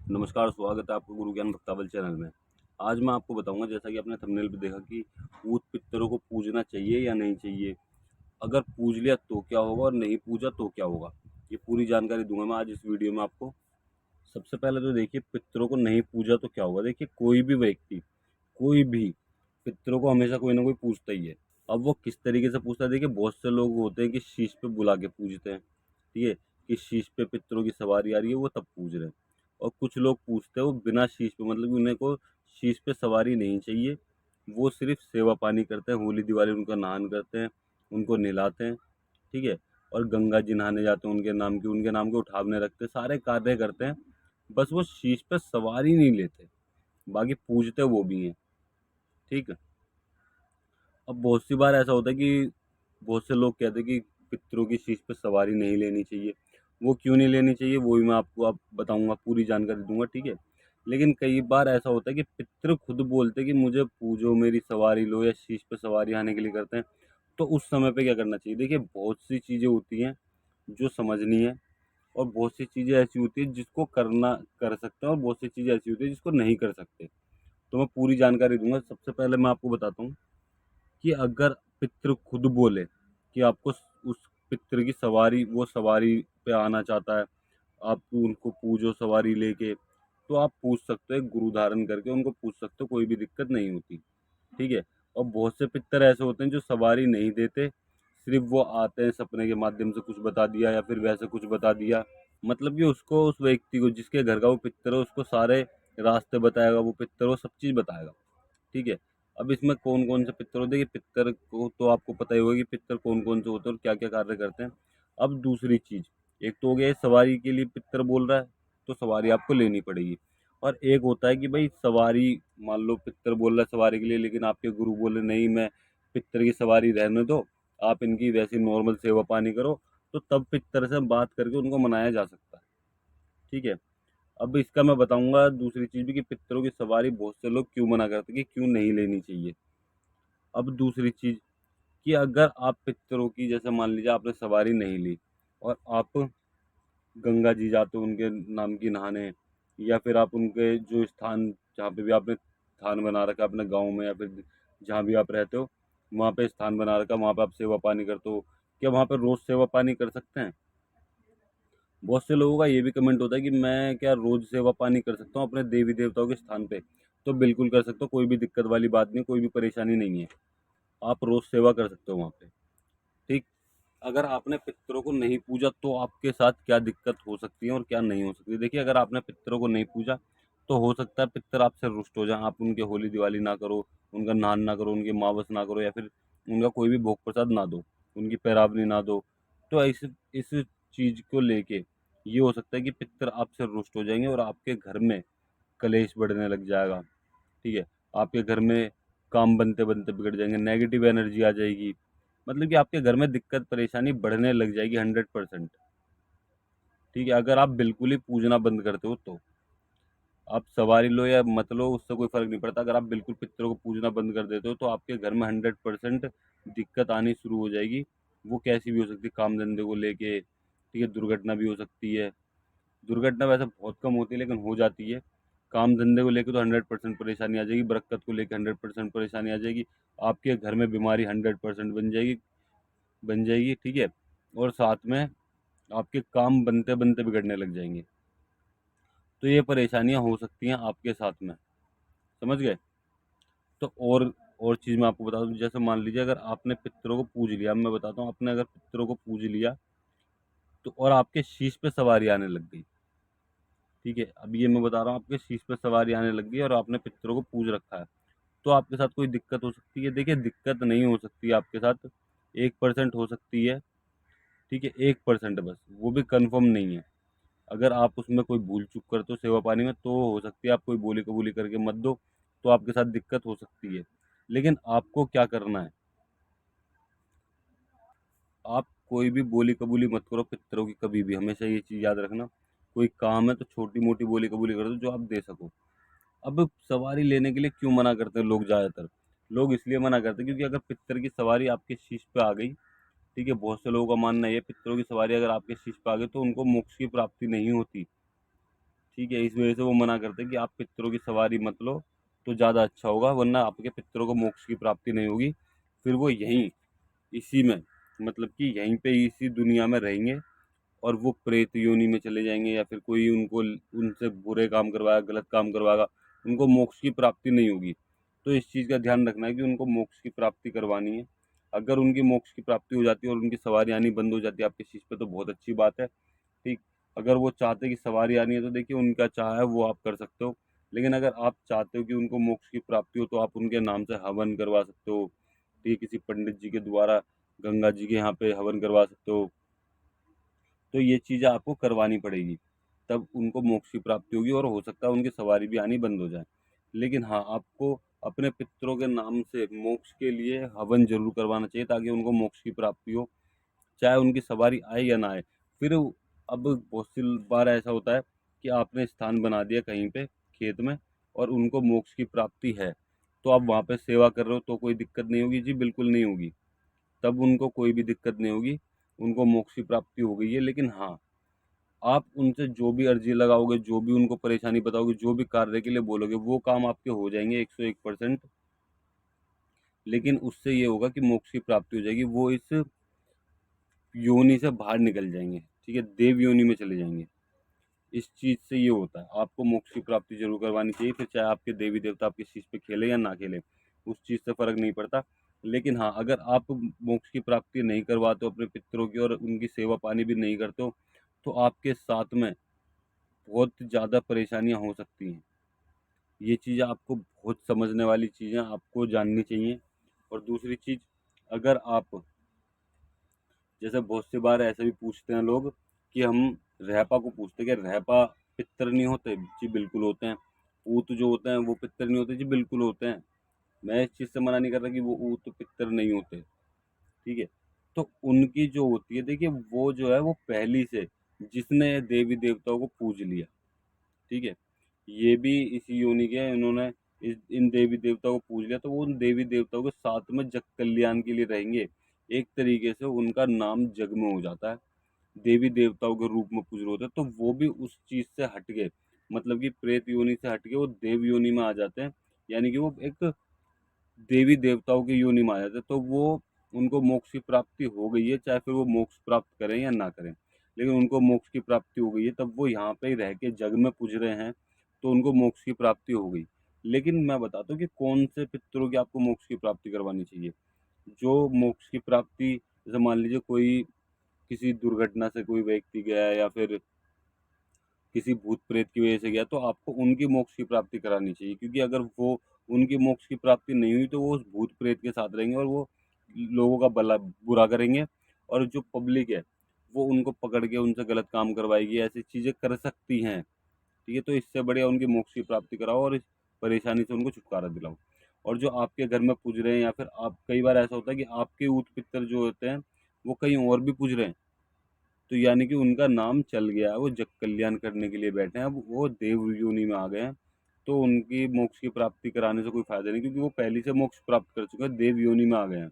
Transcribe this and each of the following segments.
नमस्कार, स्वागत है आपका गुरु ज्ञान भक्तावल चैनल में। आज मैं आपको बताऊँगा, जैसा कि आपने थंबनेल पे देखा, कि भूत पितरों को पूजना चाहिए या नहीं चाहिए? अगर पूज लिया तो क्या होगा और नहीं पूजा तो क्या होगा? ये पूरी जानकारी दूँगा मैं आज इस वीडियो में आपको। सबसे पहले तो देखिए, पितरों को नहीं पूजा तो क्या होगा? देखिए, कोई भी व्यक्ति, कोई भी पितरों को हमेशा कोई ना कोई पूजता ही है। अब वो किस तरीके से पूजता है, देखिए बहुत से लोग होते हैं कि शीश पे बुला के पूजते हैं, ठीक है? कि शीश पे पितरों की सवारी आ रही है, वो तब पूज रहे हैं। और कुछ लोग पूजते हैं वो बिना शीश पे, मतलब कि उन्हें को शीश पे सवारी नहीं चाहिए, वो सिर्फ सेवा पानी करते हैं, होली दिवाली उनका नहान करते हैं, उनको नहलाते हैं, ठीक है? और गंगा जी नहाने जाते हैं उनके नाम के उठावने रखते हैं, सारे कार्य करते हैं। बस वो शीश पे सवारी नहीं लेते, बाकी पूजते वो भी हैं, ठीक है? अब बहुत सी बार ऐसा होता है कि बहुत से लोग कहते हैं कि पितरों की शीश पे सवारी नहीं लेनी चाहिए। वो क्यों नहीं लेनी चाहिए, वो भी मैं आपको बताऊंगा, पूरी जानकारी दूंगा, ठीक है? लेकिन कई बार ऐसा होता है कि पितृ खुद बोलते हैं कि मुझे पूजो, मेरी सवारी लो, या शीश पे सवारी आने के लिए करते हैं। तो उस समय पे क्या करना चाहिए? देखिए, बहुत सी चीज़ें होती हैं जो समझनी है, और बहुत सी चीज़ें ऐसी होती है जिसको करना कर सकते हैं, और बहुत सी चीज़ें ऐसी होती है जिसको नहीं कर सकते। तो मैं पूरी जानकारी दूंगा। सबसे पहले मैं आपको बताता हूँ कि अगर पितृ खुद बोले कि आपको उस पितृ की सवारी, वो सवारी पे आना चाहता है, आप उनको पूजो सवारी लेके, तो आप पूछ सकते हो, गुरु धारण करके उनको पूछ सकते हो, कोई भी दिक्कत नहीं होती, ठीक है? और बहुत से पितर ऐसे होते हैं जो सवारी नहीं देते, सिर्फ वो आते हैं, सपने के माध्यम से कुछ बता दिया या फिर वैसे कुछ बता दिया, मतलब कि उसको, उस व्यक्ति को जिसके घर का वो पितर है, उसको सारे रास्ते बताएगा वो पितर, वो सब चीज़ बताएगा, ठीक है? अब इसमें कौन कौन से पितर होते हैं, कि पितर को तो आपको पता ही होगा कि पितर कौन कौन से होते हैं और क्या क्या कार्य करते हैं। अब दूसरी चीज़, एक तो हो गया सवारी के लिए पितर बोल रहा है, तो सवारी आपको लेनी पड़ेगी। और एक होता है कि भाई सवारी, मान लो पितर बोल रहा है सवारी के लिए, लेकिन आपके गुरु बोले नहीं, मैं पितर की सवारी रहने दो, आप इनकी वैसी नॉर्मल सेवा पानी करो, तो तब पितर से बात करके उनको मनाया जा सकता है, ठीक है? अब इसका मैं बताऊंगा दूसरी चीज़ भी, कि पितरों की सवारी बहुत से लोग क्यों मना करते हैं, कि क्यों नहीं लेनी चाहिए। अब दूसरी चीज़, कि अगर आप पितरों की, जैसे मान लीजिए आपने सवारी नहीं ली, और आप गंगा जी जाते हो उनके नाम की नहाने, या फिर आप उनके जो स्थान, जहाँ पे भी आपने स्थान बना रखा है अपने गांव में, या फिर जहाँ भी आप रहते हो वहाँ पे स्थान बना रखा, वहाँ पे आप सेवा पानी करते हो, क्या वहाँ पे रोज़ सेवा पानी कर सकते हैं? बहुत से लोगों का ये भी कमेंट होता है कि मैं क्या रोज़ सेवा पानी कर सकता हूँ अपने देवी देवताओं के स्थान पे? तो बिल्कुल कर सकते हो, कोई भी दिक्कत वाली बात नहीं, कोई भी परेशानी नहीं है, आप रोज़ सेवा कर सकते हो वहाँ पे, ठीक? अगर आपने पितरों को नहीं पूजा तो आपके साथ क्या दिक्कत हो सकती है और क्या नहीं हो सकती है? देखिए, अगर आपने पितरों को नहीं पूजा तो हो सकता है पितर आपसे रुष्ट हो जाएं, आप उनके होली दिवाली ना करो, उनका नान ना करो, उनकी मावस ना करो, या फिर उनका कोई भी भोग प्रसाद ना दो, उनकी पैरावनी ना दो। तो इस चीज़ को लेके ये हो सकता है कि पितर आपसे रुष्ट हो जाएंगे और आपके घर में कलेश बढ़ने लग जाएगा, ठीक है? आपके घर में काम बनते बनते बिगड़ जाएंगे, नेगेटिव एनर्जी आ जाएगी, मतलब कि आपके घर में दिक्कत परेशानी बढ़ने लग जाएगी 100%, ठीक है? अगर आप बिल्कुल ही पूजना बंद करते हो तो आप सवारी लो या मत लो, उससे कोई फर्क नहीं पड़ता। अगर आप बिल्कुल पितरों को पूजना बंद कर देते हो तो आपके घर में 100% दिक्कत आनी शुरू हो जाएगी। वो कैसी भी हो सकती है, काम धंधे को लेके, ठीक है? दुर्घटना भी हो सकती है। दुर्घटना वैसे बहुत कम होती है लेकिन हो जाती है। काम धंधे को लेके तो 100% परेशानी आ जाएगी, बरकत को लेके 100% परेशानी आ जाएगी, आपके घर में बीमारी 100% बन जाएगी, ठीक है? और साथ में आपके काम बनते बनते बिगड़ने लग जाएंगे। तो ये परेशानियां हो सकती हैं आपके साथ में, समझ गए? तो और चीज़ मैं आपको बता दूं, जैसे मान लीजिए अगर आपने पितरों को पूज लिया, मैं बताता हूँ, आपने अगर पितरों को पूज लिया तो, और आपके शीश पे सवारी आने लग गई, ठीक है? अब ये मैं बता रहा हूँ, आपके शीश पे सवारी आने लग गई और आपने पितरों को पूज रखा है, तो आपके साथ कोई दिक्कत हो सकती है? देखिए, दिक्कत नहीं हो सकती है आपके साथ, 1% हो सकती है, ठीक है? 1% बस, वो भी कंफर्म नहीं है। अगर आप उसमें कोई भूल चूक करते हो सेवा पानी में, तो हो सकती है आप कोई बोली कबूली करके मत दो, तो आपके साथ दिक्कत हो सकती है। लेकिन आपको क्या करना है, आप कोई भी बोली कबूली मत करो पितरों की कभी भी, हमेशा ये चीज़ याद रखना। कोई काम है तो छोटी मोटी बोली कबूली कर दो जो आप दे सको। अब सवारी लेने के लिए क्यों मना करते हैं लोग? ज़्यादातर लोग इसलिए मना करते हैं क्योंकि अगर पितर की सवारी आपके शीश पे आ गई, ठीक है? बहुत से लोगों का मानना है ये, पितरों की सवारी अगर आपके शीश पे आ गई तो उनको मोक्ष की प्राप्ति नहीं होती, ठीक है, इस वजह से वो मना करते हैं कि आप पितरों की सवारी मत लो तो ज़्यादा अच्छा होगा, वरना आपके पितरों को मोक्ष की प्राप्ति नहीं होगी। फिर वो यहीं इसी में मतलब कि यहीं पे इसी दुनिया में रहेंगे और वो प्रेत योनि में चले जाएंगे, या फिर कोई उनको उनसे बुरे काम करवाएगा, गलत काम करवाएगा, उनको मोक्ष की प्राप्ति नहीं होगी। तो इस चीज़ का ध्यान रखना है कि उनको मोक्ष की प्राप्ति करवानी है। अगर उनकी मोक्ष की प्राप्ति हो जाती है और उनकी सवारी आनी बंद हो जाती है आपके शीश पे, तो बहुत अच्छी बात है। ठीक, अगर वो चाहते कि सवारी आनी है तो देखिए उनका चाह है वो आप कर सकते हो। लेकिन अगर आप चाहते हो कि उनको मोक्ष की प्राप्ति हो तो आप उनके नाम से हवन करवा सकते हो। ठीक, किसी पंडित जी के द्वारा गंगा जी के यहाँ पे हवन करवा सकते हो। तो ये चीज़ें आपको करवानी पड़ेगी, तब उनको मोक्ष की प्राप्ति होगी और हो सकता है उनकी सवारी भी आनी बंद हो जाए। लेकिन हाँ, आपको अपने पितरों के नाम से मोक्ष के लिए हवन ज़रूर करवाना चाहिए ताकि उनको मोक्ष की प्राप्ति हो, चाहे उनकी सवारी आए या ना आए। फिर अब बहुत सी बार ऐसा होता है कि आपने स्थान बना दिया कहीं पे खेत में और उनको मोक्ष की प्राप्ति है, तो आप वहाँ पे सेवा कर रहे हो तो कोई दिक्कत नहीं होगी? जी, बिल्कुल नहीं होगी। तब उनको कोई भी दिक्कत नहीं होगी, उनको मोक्ष की प्राप्ति हो गई है। लेकिन हाँ, आप उनसे जो भी अर्जी लगाओगे, जो भी उनको परेशानी बताओगे, जो भी कार्य के लिए बोलोगे, वो काम आपके हो जाएँगे 101%। लेकिन उससे ये होगा कि मोक्ष की प्राप्ति हो जाएगी, वो इस योनि से बाहर निकल जाएँगे, ठीक है? देव योनि में चले जाएँगे। इस चीज़ से ये होता है, आपको मोक्ष की प्राप्ति ज़रूर करवानी चाहिए, फिर चाहे आपके देवी-देवता आपके शीश पे खेलें या ना खेलें, उस चीज़ से फ़र्क नहीं पड़ता। लेकिन हाँ, अगर आप मोक्ष की प्राप्ति नहीं करवाते हो अपने पितरों की और उनकी सेवा-पानी भी नहीं करते हो, तो आपके साथ में बहुत ज़्यादा परेशानियाँ हो सकती हैं। ये चीज़ें आपको बहुत समझने वाली चीज़ें आपको जाननी चाहिए। और दूसरी चीज़, अगर आप जैसे बहुत सी बार ऐसे भी पूछते हैं लोग कि हम रहपा को पूछते हैं कि रहपा पितर नहीं होते? जी बिल्कुल होते हैं। ऊत जो होते हैं वो पितर नहीं होते? जी बिल्कुल होते हैं। मैं इस चीज़ से मना नहीं कर रहा कि वो ऊत पितर नहीं होते, ठीक है? तो उनकी जो होती है देखिए, वो जो है वो पहली से जिसने देवी देवताओं को पूज लिया, ठीक है? ये भी इसी योनि के हैं, इन्होंने इन देवी देवताओं को पूज लिया तो वो उन देवी देवताओं के साथ में जग कल्याण के लिए रहेंगे। एक तरीके से उनका नाम जग में हो जाता है। देवी देवताओं के रूप में पूज रहे होते हैं तो वो भी उस चीज़ से हट के, मतलब कि प्रेत योनि से हट के वो देव योनि में आ जाते हैं। यानी कि वो एक देवी देवताओं की योनि में आ जाते हैं, तो वो उनको मोक्ष की प्राप्ति हो गई है, चाहे फिर वो मोक्ष प्राप्त करें या ना करें। लेकिन उनको मोक्ष की प्राप्ति हो गई है, तब वो यहाँ पे ही रह के जग में पूज रहे हैं, तो उनको मोक्ष की प्राप्ति हो गई। लेकिन मैं बताता हूँ कि कौन से पितरों की आपको मोक्ष की प्राप्ति करवानी चाहिए। जो मोक्ष की प्राप्ति, जैसे मान लीजिए कोई किसी दुर्घटना से कोई व्यक्ति गया है या फिर किसी भूत प्रेत की वजह से गया, तो आपको उनकी मोक्ष की प्राप्ति करानी चाहिए, क्योंकि अगर वो उनकी मोक्ष की प्राप्ति नहीं हुई तो वो उस भूत प्रेत के साथ रहेंगे और वो लोगों का भला बुरा करेंगे, और जो पब्लिक है वो उनको पकड़ के उनसे गलत काम करवाएगी, ऐसी चीज़ें कर सकती हैं। ठीक है, तो इससे बढ़िया उनकी मोक्ष की प्राप्ति कराओ और इस परेशानी से उनको छुटकारा दिलाओ। और जो आपके घर में पूज रहे हैं, या फिर आप, कई बार ऐसा होता है कि आपके ऊत पितर जो होते हैं वो कहीं और भी पूज रहे हैं, तो यानी कि उनका नाम चल गया है, वो जग कल्याण करने के लिए बैठे हैं, अब वो देव योनि में आ गए हैं, तो उनकी मोक्ष की प्राप्ति कराने से कोई फायदा नहीं, क्योंकि वो पहले से मोक्ष प्राप्त कर चुके हैं, देव योनि में आ गए हैं।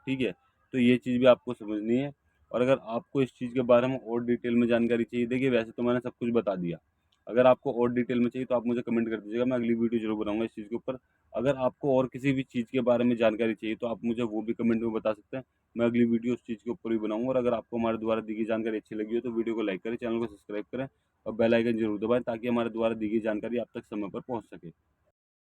ठीक है, तो ये चीज़ भी आपको समझनी है। और अगर आपको इस चीज़ के बारे में और डिटेल में जानकारी चाहिए, देखिए वैसे तो मैंने सब कुछ बता दिया। अगर आपको और डिटेल में चाहिए तो आप मुझे कमेंट कर दीजिएगा, मैं अगली वीडियो ज़रूर बनाऊंगा इस चीज़ के ऊपर। अगर आपको और किसी भी चीज़ के बारे में जानकारी चाहिए तो आप मुझे वो भी कमेंट में बता सकते हैं, मैं अगली वीडियो उस चीज़ के ऊपर भी बनाऊंगा। और अगर आपको हमारे द्वारा दी गई जानकारी अच्छी लगी हो तो वीडियो को लाइक करें, चैनल को सब्सक्राइब करें और बेल आइकन जरूर दबाएं ताकि हमारे द्वारा दी गई जानकारी आप तक समय पर पहुंच सके।